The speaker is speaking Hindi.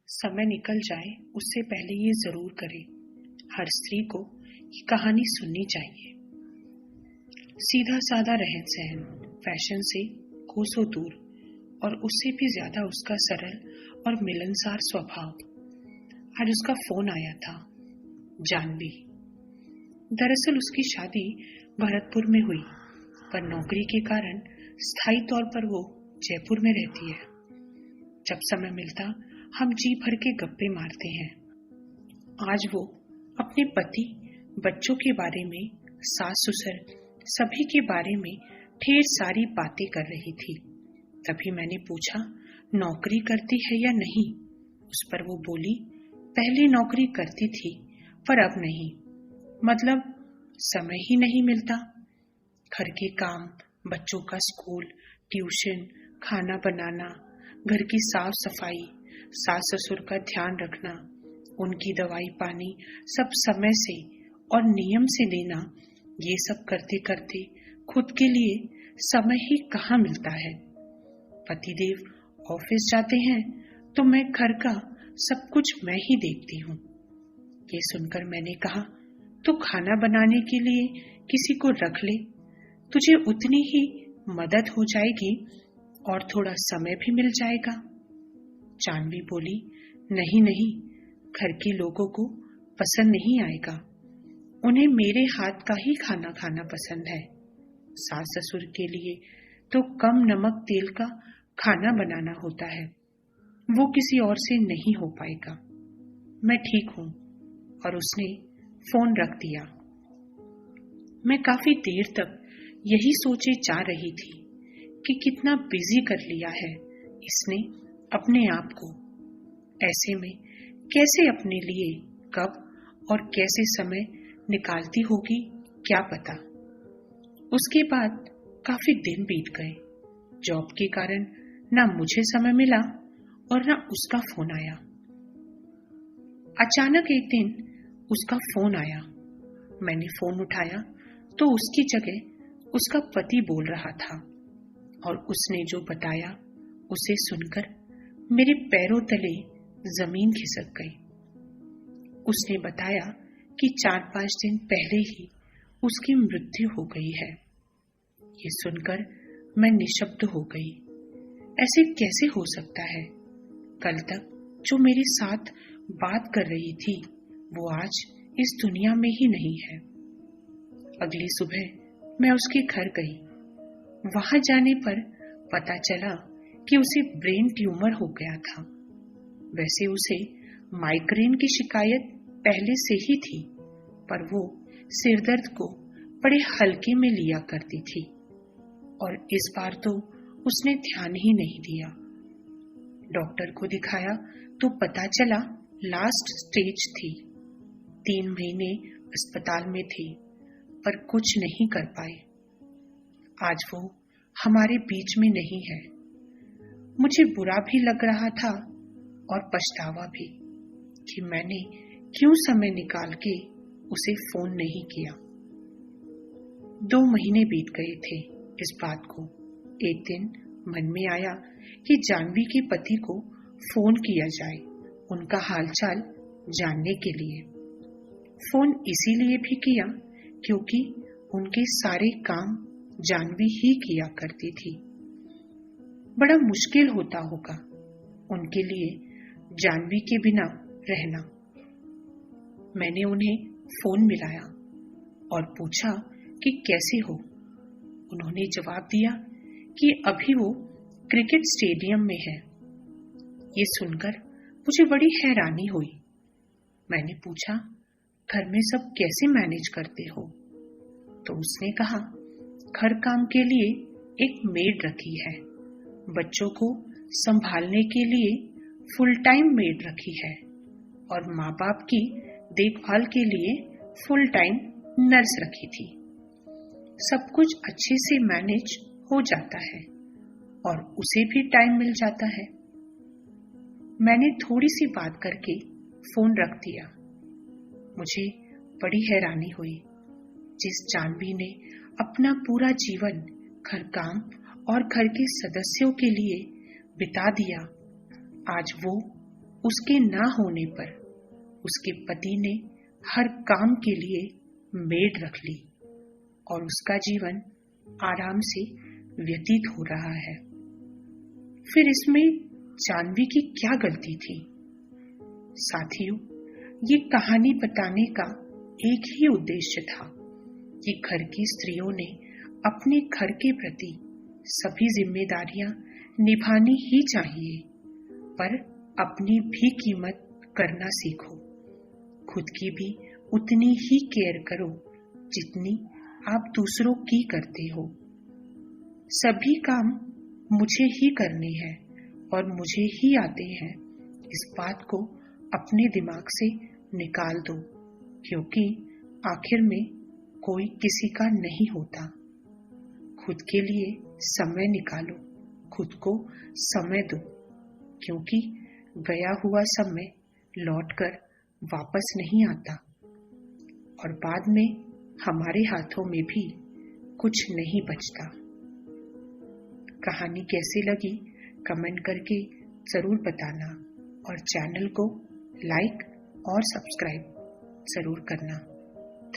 समय निकल जाए उससे पहले ये जरूर करे। हर स्त्री को ये कहानी सुननी चाहिए। सीधा साधा रहन सहन, फैशन से कोसों दूर और उससे भी ज्यादा उसका सरल और मिलनसार स्वभाव। आज उसका फोन आया था। जानवी। दरअसल उसकी शादी भरतपुर में हुई, पर नौकरी के कारण स्थायी तौर पर वो जयपुर में रहती है। जब समय मिलता हम जी भर के गप्पे मारते हैं। आज वो अपने पति, बच्चों के बारे में, सास ससुर सभी के बारे में ढेर सारी बातें कर रही थी। तभी मैंने पूछा, नौकरी करती है या नहीं? उस पर वो बोली, पहले नौकरी करती थी पर अब नहीं। मतलब समय ही नहीं मिलता। घर के काम, बच्चों का स्कूल, ट्यूशन, खाना बनाना, घर की साफ सफाई, सास ससुर का ध्यान रखना, उनकी दवाई पानी सब समय से और नियम से लेना, ये सब करते करते खुद के लिए समय ही कहाँ मिलता है। पतिदेव ऑफिस जाते हैं तो मैं घर का सब कुछ मैं ही देखती हूँ। ये सुनकर मैंने कहा, तो खाना बनाने के लिए किसी को रख ले, तुझे उतनी ही मदद हो जाएगी और थोड़ा समय भी मिल जाएगा। जानवी बोली, नहीं नहीं, घर के लोगों को पसंद नहीं आएगा। उन्हें मेरे हाथ का ही खाना खाना पसंद है। सास ससुर के लिए तो कम नमक तेल का खाना बनाना होता है। वो किसी और से नहीं हो पाएगा। मैं ठीक हूँ। और उसने फोन रख दिया। मैं काफी देर तक यही सोचे जा रही थी कि कितना बिजी कर लिया है इसने अपने आप को। ऐसे में कैसे अपने लिए कब और कैसे समय निकालती होगी क्या पता। उसके बाद काफी दिन बीत गए। जॉब के कारण ना मुझे समय मिला और ना उसका फोन आया। अचानक एक दिन उसका फोन आया। मैंने फोन उठाया तो उसकी जगह उसका पति बोल रहा था और उसने जो बताया उसे सुनकर मेरे पैरों तले जमीन खिसक गई। उसने बताया कि 4-5 दिन पहले ही उसकी मृत्यु हो गई है। ये सुनकर मैं निशब्द हो गई। ऐसे कैसे हो सकता है? कल तक जो मेरे साथ बात कर रही थी वो आज इस दुनिया में ही नहीं है। अगली सुबह मैं उसके घर गई। वहां जाने पर पता चला कि उसे ब्रेन ट्यूमर हो गया था। वैसे उसे माइग्रेन की शिकायत पहले से ही थी, पर वो सिरदर्द को बड़े हल्के में लिया करती थी और इस बार तो उसने ध्यान ही नहीं दिया। डॉक्टर को दिखाया तो पता चला लास्ट स्टेज थी। 3 महीने अस्पताल में थी पर कुछ नहीं कर पाए। आज वो हमारे बीच में नहीं है। मुझे बुरा भी लग रहा था और पछतावा भी कि मैंने क्यों समय निकाल के उसे फोन नहीं किया। 2 महीने बीत गए थे इस बात को। एक दिन मन में आया कि जानवी के पति को फोन किया जाए, उनका हालचाल जानने के लिए। फोन इसीलिए भी किया क्योंकि उनके सारे काम जानवी ही किया करती थी। बड़ा मुश्किल होता होगा उनके लिए जानवी के बिना रहना। मैंने उन्हें फोन मिलाया और पूछा कि कैसे हो। उन्होंने जवाब दिया कि अभी वो क्रिकेट स्टेडियम में है। ये सुनकर मुझे बड़ी हैरानी हुई। मैंने पूछा, घर में सब कैसे मैनेज करते हो? तो उसने कहा, घर काम के लिए एक मेड रखी है, बच्चों को संभालने के लिए फुल टाइम मेड रखी है और माँ बाप की देखभाल के लिए फुल टाइम नर्स रखी थी। सब कुछ अच्छे से मैनेज हो जाता है और उसे भी टाइम मिल जाता है। मैंने थोड़ी सी बात करके फोन रख दिया। मुझे बड़ी हैरानी हुई। जिस जानवी ने अपना पूरा जीवन घर काम और घर के सदस्यों के लिए बिता दिया, आज वो उसके ना होने पर उसके पति ने हर काम के लिए मेड रख ली और उसका जीवन आराम से व्यतीत हो रहा है। फिर इसमें जाह्नवी की क्या गलती थी? साथियों, ये कहानी बताने का एक ही उद्देश्य था कि घर की स्त्रियों ने अपने घर के प्रति सभी जिम्मेदारियां निभानी ही चाहिए, पर अपनी भी कीमत करना सीखो। खुद की भी उतनी ही केयर करो जितनी आप दूसरों की करते हो। सभी काम मुझे ही करने हैं और मुझे ही आते हैं, इस बात को अपने दिमाग से निकाल दो, क्योंकि आखिर में कोई किसी का नहीं होता। खुद के लिए समय निकालो, खुद को समय दो, क्योंकि गया हुआ समय लौटकर वापस नहीं आता और बाद में हमारे हाथों में भी कुछ नहीं बचता। कहानी कैसी लगी कमेंट करके जरूर बताना और चैनल को लाइक और सब्सक्राइब जरूर करना।